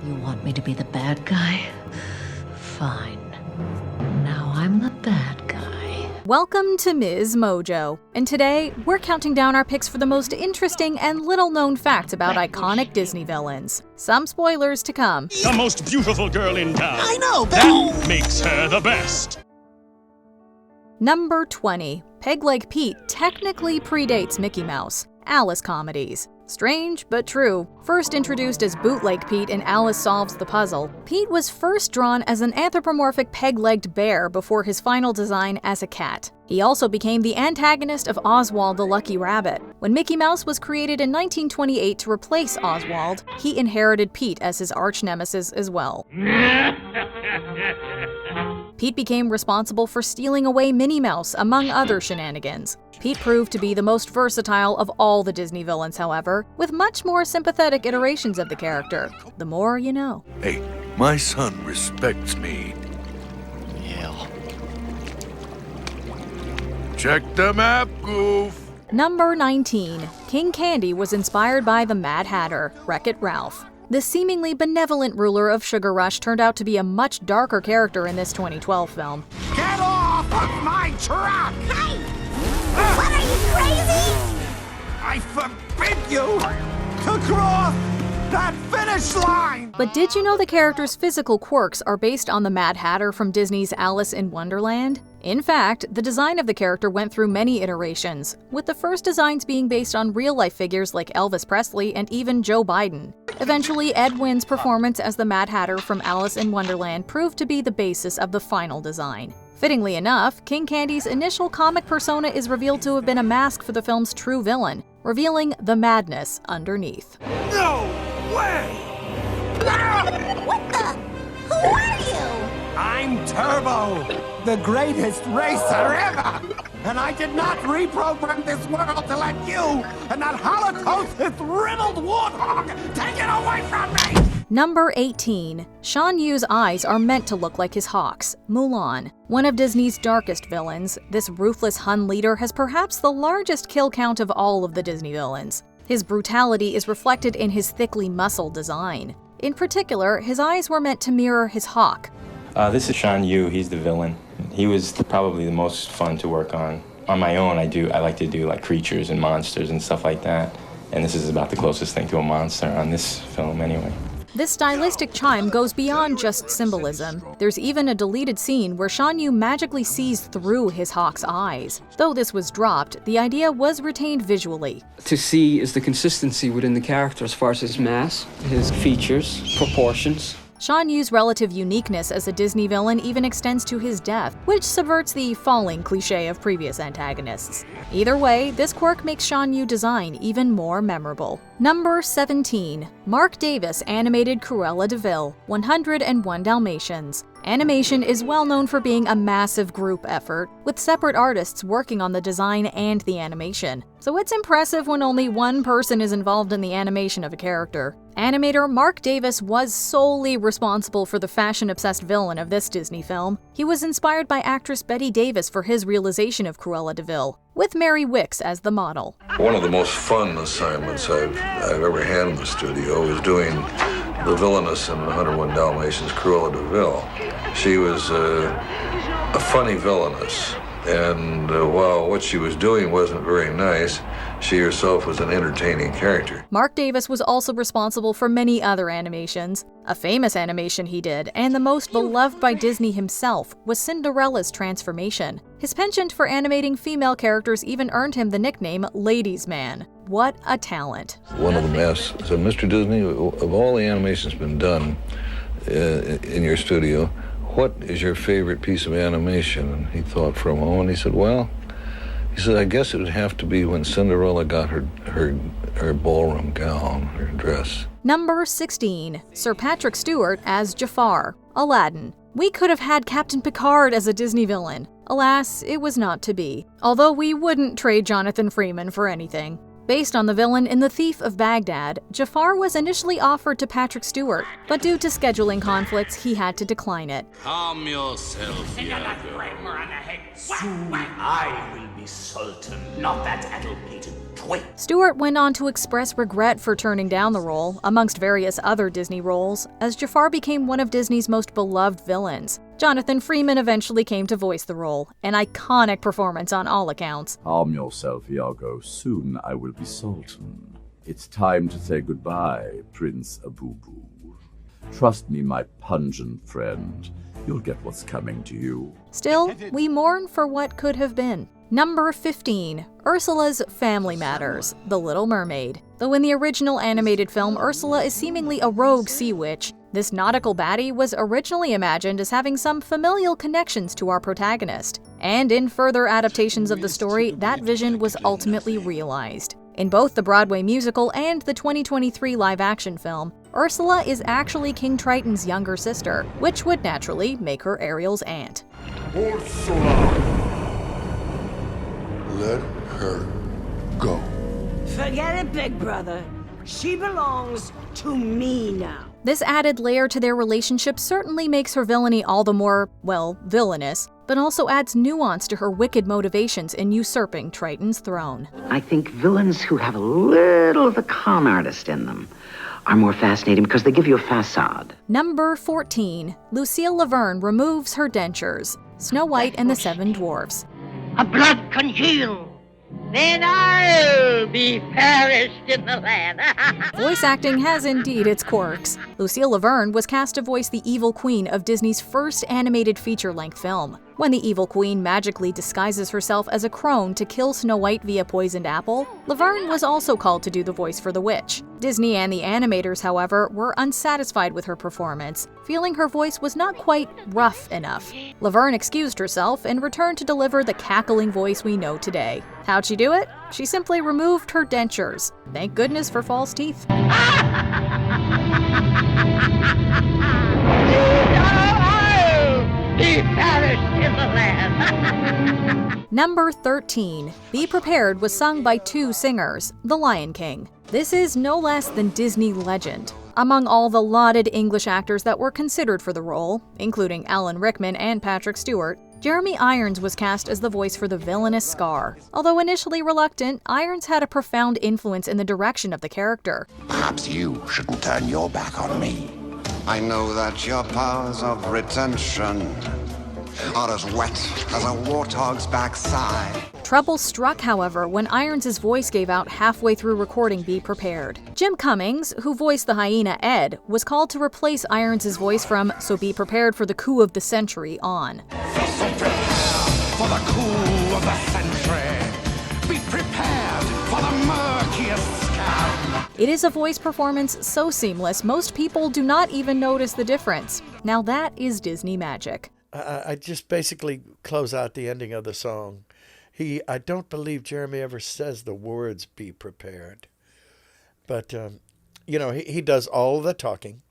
You want me to be the bad guy? Fine. Now I'm the bad guy. Welcome to MsMojo, and today we're counting down our picks for the most interesting and little-known facts about iconic Disney villains. Some spoilers to come. The most beautiful girl in town. I know, That makes her the best. Number 20. Peg Leg Pete technically predates Mickey Mouse. Alice comedies. Strange, but true. First introduced as Bootleg Pete in Alice Solves the Puzzle, Pete was first drawn as an anthropomorphic peg-legged bear before his final design as a cat. He also became the antagonist of Oswald the Lucky Rabbit. When Mickey Mouse was created in 1928 to replace Oswald, he inherited Pete as his arch-nemesis as well. Pete became responsible for stealing away Minnie Mouse, among other shenanigans. Pete proved to be the most versatile of all the Disney villains, however, with much more sympathetic iterations of the character. The more you know. Hey, my son respects me. Yeah. Check the map, goof. Number 19. King Candy was inspired by the Mad Hatter, Wreck-It Ralph. The seemingly benevolent ruler of Sugar Rush turned out to be a much darker character in this 2012 film. Get off of my truck! Hey! What, are you crazy? I forbid you to cross that finish line! But did you know the character's physical quirks are based on the Mad Hatter from Disney's Alice in Wonderland? In fact, the design of the character went through many iterations, with the first designs being based on real-life figures like Elvis Presley and even Joe Biden. Eventually, Ed Wynn's performance as the Mad Hatter from Alice in Wonderland proved to be the basis of the final design. Fittingly enough, King Candy's initial comic persona is revealed to have been a mask for the film's true villain, revealing the madness underneath. No way! What the? Who are you? I'm Turbo, the greatest racer ever! And I did not reprogram this world to let you and that Holocaust riddled warthog take it away from me! Number 18. Shan Yu's eyes are meant to look like his hawks, Mulan. One of Disney's darkest villains, this ruthless Hun leader has perhaps the largest kill count of all of the Disney villains. His brutality is reflected in his thickly muscled design. In particular, his eyes were meant to mirror his hawk. This is Shan Yu. He's the villain. He was probably the most fun to work on. On my own, I like to do like creatures and monsters and stuff like that. And this is about the closest thing to a monster on this film anyway. This stylistic chime goes beyond just symbolism. There's even a deleted scene where Shan Yu magically sees through his hawk's eyes. Though this was dropped, the idea was retained visually. To see is the consistency within the character as far as his mass, his features, proportions. Shan Yu's relative uniqueness as a Disney villain even extends to his death, which subverts the falling cliché of previous antagonists. Either way, this quirk makes Shan Yu's design even more memorable. Number 17. Mark Davis animated Cruella de Vil, 101 Dalmatians. Animation is well known for being a massive group effort, with separate artists working on the design and the animation. So it's impressive when only one person is involved in the animation of a character. Animator Mark Davis was solely responsible for the fashion-obsessed villain of this Disney film. He was inspired by actress Bette Davis for his realization of Cruella de Vil, with Mary Wickes as the model. One of the most fun assignments I've ever had in the studio was doing the villainess in 101 Dalmatians, Cruella de Vil. She was a funny villainess, and while what she was doing wasn't very nice, she herself was an entertaining character. Mark Davis was also responsible for many other animations. A famous animation he did, and the most beloved by Disney himself, was Cinderella's transformation. His penchant for animating female characters even earned him the nickname Ladies' Man. What a talent. One of the masks said, Mr. Disney, of all the animations been done in your studio, what is your favorite piece of animation? And he thought for a moment. He said, well, I guess it would have to be when Cinderella got her ballroom gown, her dress. Number 16. Sir Patrick Stewart as Jafar, Aladdin. We could have had Captain Picard as a Disney villain. Alas, it was not to be. Although we wouldn't trade Jonathan Freeman for anything. Based on the villain in The Thief of Baghdad, Jafar was initially offered to Patrick Stewart, but due to scheduling conflicts, he had to decline it. Calm yourself, Iago. Soon I will be Sultan, not that addle-pated twit. Stewart went on to express regret for turning down the role, amongst various other Disney roles, as Jafar became one of Disney's most beloved villains. Jonathan Freeman eventually came to voice the role, an iconic performance on all accounts. Calm yourself, Iago. Soon I will be Sultan. It's time to say goodbye, Prince Abubu. Trust me, my pungent friend. You'll get what's coming to you. Still, we mourn for what could have been. Number 15. Ursula's Family Matters, The Little Mermaid. Though in the original animated film, Ursula is seemingly a rogue sea witch, this nautical baddie was originally imagined as having some familial connections to our protagonist. And in further adaptations of the story, that vision was ultimately realized. In both the Broadway musical and the 2023 live-action film, Ursula is actually King Triton's younger sister, which would naturally make her Ariel's aunt. Ursula! Let her go. Forget it, big brother. She belongs to me now. This added layer to their relationship certainly makes her villainy all the more, well, villainous, but also adds nuance to her wicked motivations in usurping Triton's throne. I think villains who have a little of the con artist in them are more fascinating because they give you a facade. Number 14. Lucille Laverne removes her dentures. Snow White and the Seven Dwarfs. A blood can heal. Then I'll be perished in the land. Voice acting has indeed its quirks. Lucille Laverne was cast to voice the evil queen of Disney's first animated feature-length film. When the evil queen magically disguises herself as a crone to kill Snow White via poisoned apple, Laverne was also called to do the voice for the witch. Disney and the animators, however, were unsatisfied with her performance, feeling her voice was not quite rough enough. Laverne excused herself and returned to deliver the cackling voice we know today. How'd she do it? She simply removed her dentures. Thank goodness for false teeth. Be perished in the land. Number 13. Be Prepared was sung by two singers, The Lion King. This is no less than Disney legend. Among all the lauded English actors that were considered for the role, including Alan Rickman and Patrick Stewart, Jeremy Irons was cast as the voice for the villainous Scar. Although initially reluctant, Irons had a profound influence in the direction of the character. Perhaps you shouldn't turn your back on me. I know that your powers of retention are as wet as a warthog's backside. Trouble struck, however, when Irons' voice gave out halfway through recording Be Prepared. Jim Cummings, who voiced the hyena Ed, was called to replace Irons' voice from So Be Prepared for the Coup of the Century on. So prepare for the coup of the century. Be prepared for the murkiest scam. It is a voice performance so seamless, most people do not even notice the difference. Now that is Disney magic. I just basically close out the ending of the song. I don't believe Jeremy ever says the words "be prepared," but he does all the talking.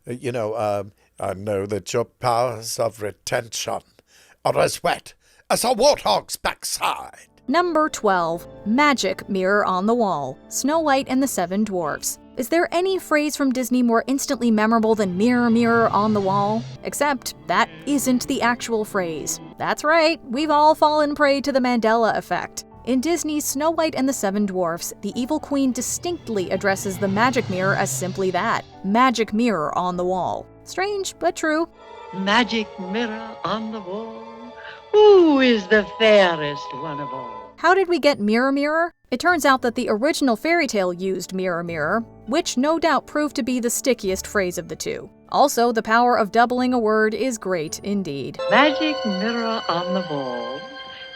I know that your powers of retention are as wet as a warthog's backside. Number 12. Magic Mirror on the Wall, Snow White and the Seven Dwarfs. Is there any phrase from Disney more instantly memorable than mirror, mirror on the wall? Except that isn't the actual phrase. That's right, we've all fallen prey to the Mandela effect. In Disney's Snow White and the Seven Dwarfs, the evil queen distinctly addresses the magic mirror as simply that, magic mirror on the wall. Strange, but true. Magic mirror on the wall. Who is the fairest one of all? How did we get mirror, mirror? It turns out that the original fairy tale used mirror, mirror, which no doubt proved to be the stickiest phrase of the two. Also, the power of doubling a word is great indeed. Magic mirror on the wall.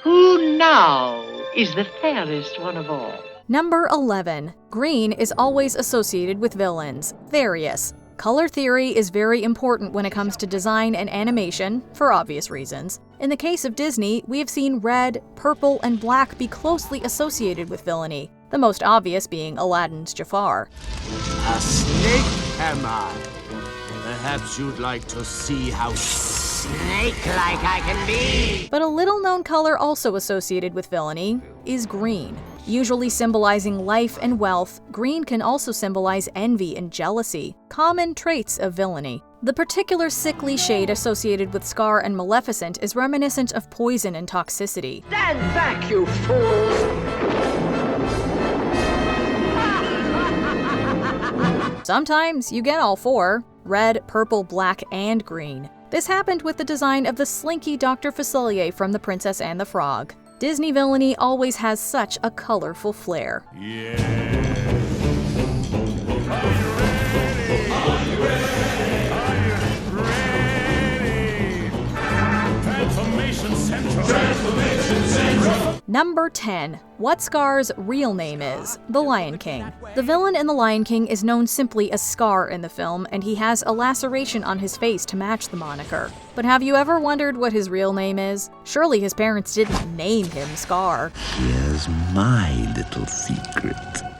Who now is the fairest one of all? Number 11. Green is always associated with villains. Various. Color theory is very important when it comes to design and animation, for obvious reasons. In the case of Disney, we have seen red, purple, and black be closely associated with villainy, the most obvious being Aladdin's Jafar. A snake am I. Perhaps you'd like to see how snake-like I can be. But a little-known color also associated with villainy is green. Usually symbolizing life and wealth, green can also symbolize envy and jealousy, common traits of villainy. The particular sickly shade associated with Scar and Maleficent is reminiscent of poison and toxicity. Stand back, you fools! Sometimes you get all four: red, purple, black, and green. This happened with the design of the slinky Dr. Facilier from The Princess and the Frog. Disney villainy always has such a colorful flair. Number 10. What Scar's real name is: The Lion King. The villain in The Lion King is known simply as Scar in the film, and he has a laceration on his face to match the moniker. But have you ever wondered what his real name is? Surely his parents didn't name him Scar. Here's my little secret.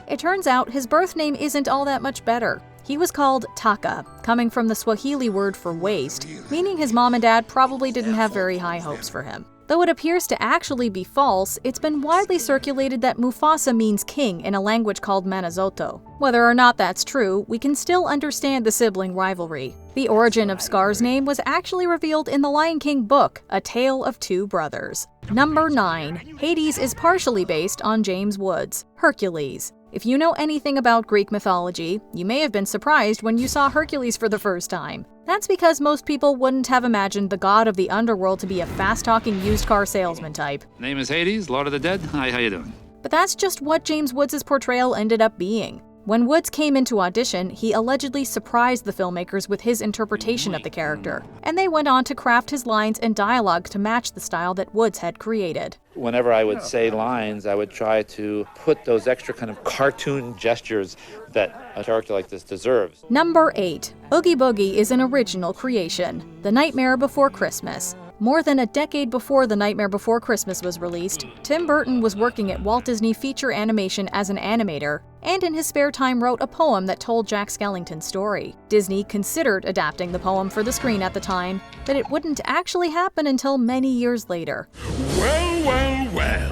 It turns out his birth name isn't all that much better. He was called Taka, coming from the Swahili word for waist, meaning his mom and dad probably didn't have very high hopes for him. Though it appears to actually be false, it's been widely circulated that Mufasa means king in a language called Manazoto. Whether or not that's true, we can still understand the sibling rivalry. The origin of Scar's name was actually revealed in the Lion King book, A Tale of Two Brothers. Number 9. Hades is partially based on James Woods' Hercules. If you know anything about Greek mythology, you may have been surprised when you saw Hercules for the first time. That's because most people wouldn't have imagined the god of the underworld to be a fast-talking used car salesman type. Name is Hades, Lord of the Dead. Hi, how you doing? But that's just what James Woods' portrayal ended up being. When Woods came into audition, he allegedly surprised the filmmakers with his interpretation of the character, and they went on to craft his lines and dialogue to match the style that Woods had created. Whenever I would say lines, I would try to put those extra kind of cartoon gestures that a character like this deserves. Number 8. Oogie Boogie is an original creation: The Nightmare Before Christmas. More than a decade before The Nightmare Before Christmas was released, Tim Burton was working at Walt Disney Feature Animation as an animator, and in his spare time wrote a poem that told Jack Skellington's story. Disney considered adapting the poem for the screen at the time, but it wouldn't actually happen until many years later. Well, well, well.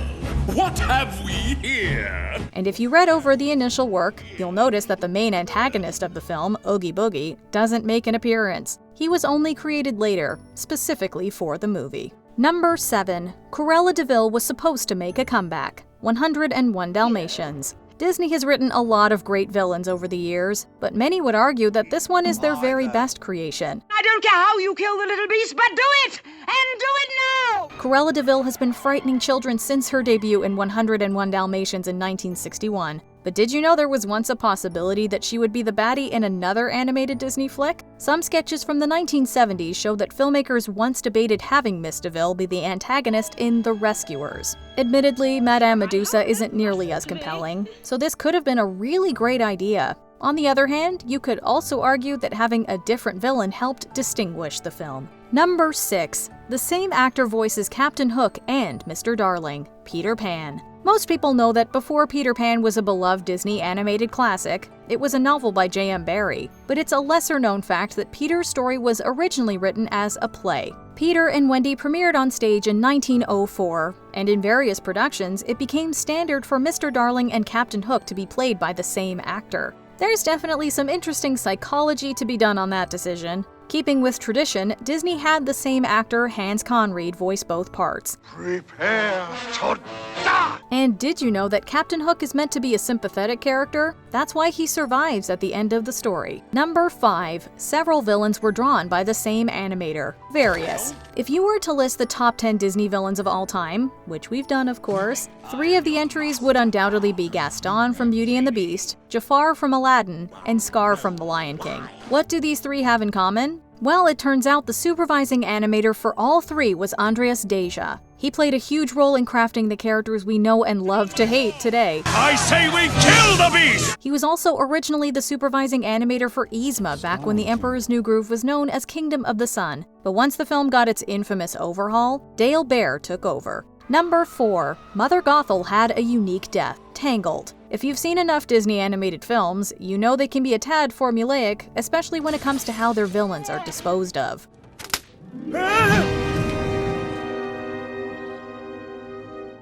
What have we here? And if you read over the initial work, you'll notice that the main antagonist of the film, Oogie Boogie, doesn't make an appearance. He was only created later, specifically for the movie. Number 7. Cruella de Vil was supposed to make a comeback: 101 Dalmatians. Disney has written a lot of great villains over the years, but many would argue that this one is their very best creation. I don't care how you kill the little beast, but do it! And do it now! Cruella de Vil has been frightening children since her debut in 101 Dalmatians in 1961. But did you know there was once a possibility that she would be the baddie in another animated Disney flick? Some sketches from the 1970s show that filmmakers once debated having Miss de Vil be the antagonist in The Rescuers. Admittedly, Madame Medusa isn't nearly as compelling, so this could have been a really great idea. On the other hand, you could also argue that having a different villain helped distinguish the film. Number 6. The same actor voices Captain Hook and Mr. Darling, Peter Pan. Most people know that before Peter Pan was a beloved Disney animated classic, it was a novel by J.M. Barrie, but it's a lesser-known fact that Peter's story was originally written as a play. Peter and Wendy premiered on stage in 1904, and in various productions, it became standard for Mr. Darling and Captain Hook to be played by the same actor. There's definitely some interesting psychology to be done on that decision. Keeping with tradition, Disney had the same actor, Hans Conried, voice both parts. Prepare to die! And did you know that Captain Hook is meant to be a sympathetic character? That's why he survives at the end of the story. Number 5. Several villains were drawn by the same animator, Various. If you were to list the top 10 Disney villains of all time, which we've done of course, 3 of the entries would undoubtedly be Gaston from Beauty and the Beast, Jafar from Aladdin, and Scar from The Lion King. What do these 3 have in common? Well, it turns out the supervising animator for all 3 was Andreas Deja. He played a huge role in crafting the characters we know and love to hate today. I say we kill the beast! He was also originally the supervising animator for Yzma back when The Emperor's New Groove was known as Kingdom of the Sun. But once the film got its infamous overhaul, Dale Bear took over. Number 4. Mother Gothel had a unique death, Tangled. If you've seen enough Disney animated films, you know they can be a tad formulaic, especially when it comes to how their villains are disposed of.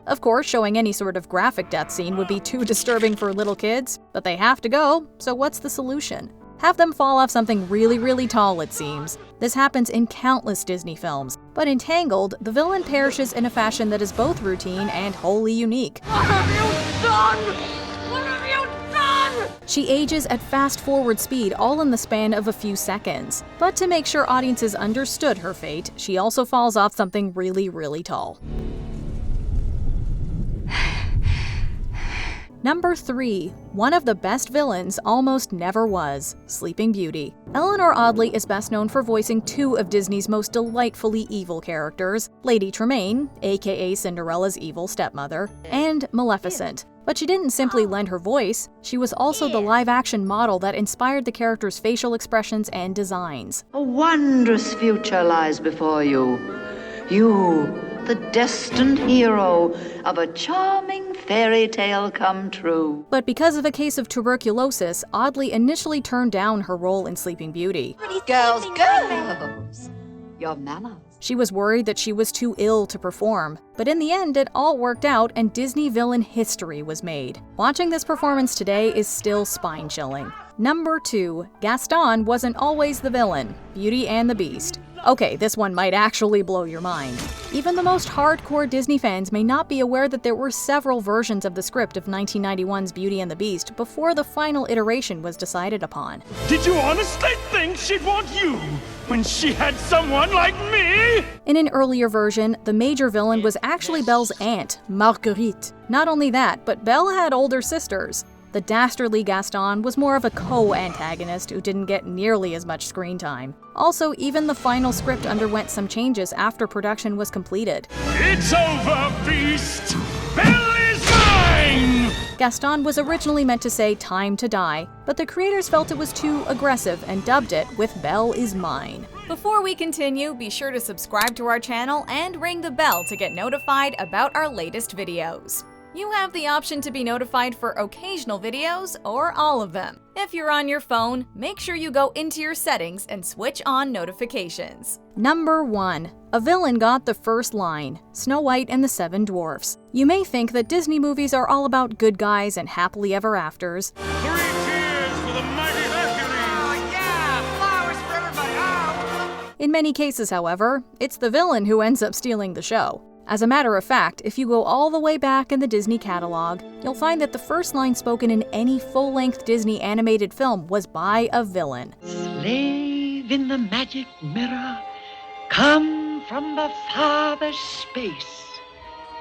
Of course, showing any sort of graphic death scene would be too disturbing for little kids, but they have to go, so what's the solution? Have them fall off something really tall, it seems. This happens in countless Disney films, but in Tangled, the villain perishes in a fashion that is both routine and wholly unique. What have you done? What have you done? She ages at fast-forward speed all in the span of a few seconds. But to make sure audiences understood her fate, she also falls off something really, really tall. Number 3. One of the best villains almost never was, Sleeping Beauty. Eleanor Audley is best known for voicing two of Disney's most delightfully evil characters, Lady Tremaine, aka Cinderella's evil stepmother, and Maleficent. But she didn't simply lend her voice, she was also the live-action model that inspired the character's facial expressions and designs. A wondrous future lies before you. You, the destined hero of a charming fairy tale come true. But because of a case of tuberculosis, Audley initially turned down her role in Sleeping Beauty. Girls, girls! Your manners. She was worried that she was too ill to perform, but in the end it all worked out and Disney villain history was made. Watching this performance today is still spine-chilling. Number 2. Gaston wasn't always the villain, Beauty and the Beast. Okay, this one might actually blow your mind. Even the most hardcore Disney fans may not be aware that there were several versions of the script of 1991's Beauty and the Beast before the final iteration was decided upon. Did you honestly think she'd want you when she had someone like me? In an earlier version, the major villain was actually Belle's aunt, Marguerite. Not only that, but Belle had older sisters. The dastardly Gaston was more of a co-antagonist who didn't get nearly as much screen time. Also, even the final script underwent some changes after production was completed. It's over, Beast! Belle is mine! Gaston was originally meant to say "time to die," but the creators felt it was too aggressive and dubbed it with "Belle is mine." Before we continue, be sure to subscribe to our channel and ring the bell to get notified about our latest videos. You have the option to be notified for occasional videos or all of them. If you're on your phone, make sure you go into your settings and switch on notifications. Number 1. A villain got the first line, Snow White and the Seven Dwarfs. You may think that Disney movies are all about good guys and happily ever afters. 3 cheers for the mighty Hercules! Oh yeah, flowers for everybody! In many cases, however, it's the villain who ends up stealing the show. As a matter of fact, if you go all the way back in the Disney catalog, you'll find that the first line spoken in any full-length Disney animated film was by a villain. Slave in the magic mirror, come from the farthest space.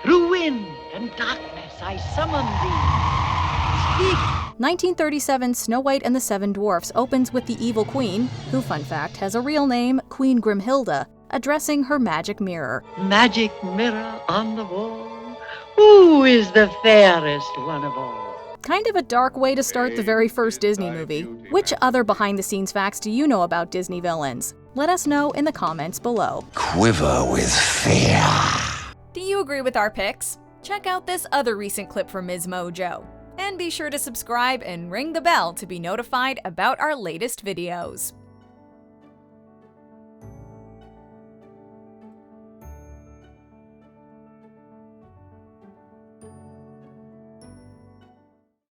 Through wind and darkness I summon thee. Speak. 1937's Snow White and the Seven Dwarfs opens with the evil queen, who, fun fact, has a real name, Queen Grimhilda, addressing her magic mirror. Magic mirror on the wall, who is the fairest one of all? Kind of a dark way to start the very first Disney movie. Which other behind-the-scenes facts do you know about Disney villains? Let us know in the comments below. Quiver with fear. Do you agree with our picks? Check out this other recent clip from MsMojo. And be sure to subscribe and ring the bell to be notified about our latest videos.